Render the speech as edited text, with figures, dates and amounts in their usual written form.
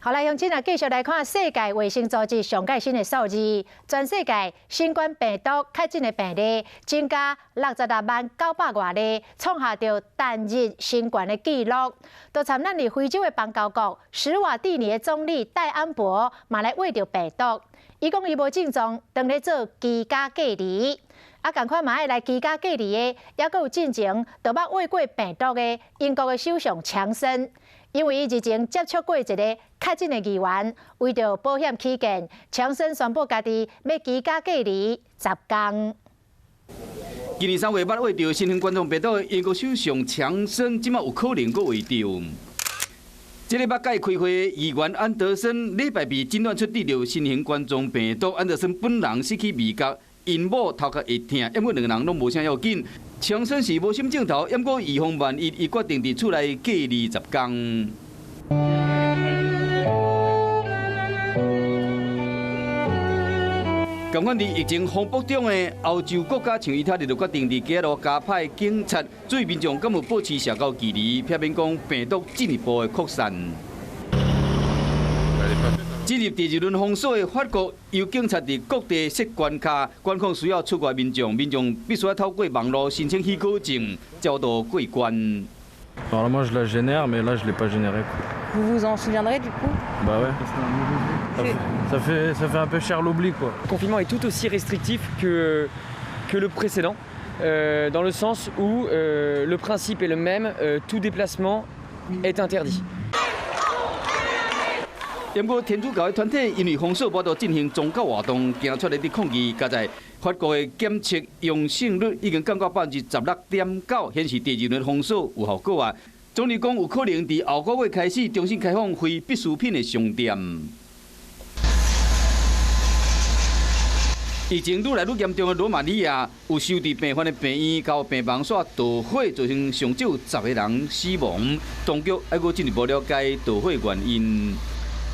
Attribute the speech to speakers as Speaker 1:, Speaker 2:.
Speaker 1: 好来，乡亲啊，继续来看世界卫生组织上最新的数字，全世界新冠病毒确诊的病例增加66万900多例，创下着单日新冠的纪录。都参咱伫非洲的邦交国史瓦蒂尼的总理戴安博嘛来畏着病毒，伊讲伊无症状，当咧做居家隔离。啊，共款嘛爱来居家隔离的，也阁有进前就捌畏过病毒的英国的首相强森。 因为伊日前接触过一个确诊的议员，为着保险起见，强森宣布家己要居家隔离10天。
Speaker 2: 今年3月8为着新型冠状病毒的英国首相强森，即马有可能阁为着。这个捌解开会的议员安德森，礼拜被诊断出得着新型冠状病毒。安德森本人失去味觉，因某头壳会痛，因为两个人拢无啥要紧。 强森是无心镜头，不过预防万一，伊决定伫厝内隔离10天。同款伫疫情风暴中的欧洲国家，像意大利就决定伫街路加派警察，注意民众敢有保持社交距离，避免讲病毒进一步的扩散。 进入第二轮封锁的法国，由警察伫各地设关卡，管控需要出外民众，民众必须要透过网络申请许可证，才度过关。
Speaker 3: Alors là, moi je la génère, mais là je l'ai pas générée.
Speaker 4: Vous vous en souviendrez du coup?
Speaker 3: Bah ouais. Ça fait un peu cher l'oubli quoi.
Speaker 5: Le confinement est tout aussi restrictif que le précédent, dans le sens où le principe est le même, tout déplacement est interdit.
Speaker 2: 不过，天主教的团体因为封锁无法进行宗教活动，行出来伫抗议。加在法国的检测阳性率已经降到16.9%，显示第二轮封锁有效果啊。总理讲有可能伫后个月开始重新开放非必需品的商店。疫情愈来愈严重的罗马尼亚，有收治病患的病院交病房煞导火，造成上少10个人死亡。当局还阁进一步了解导火原因。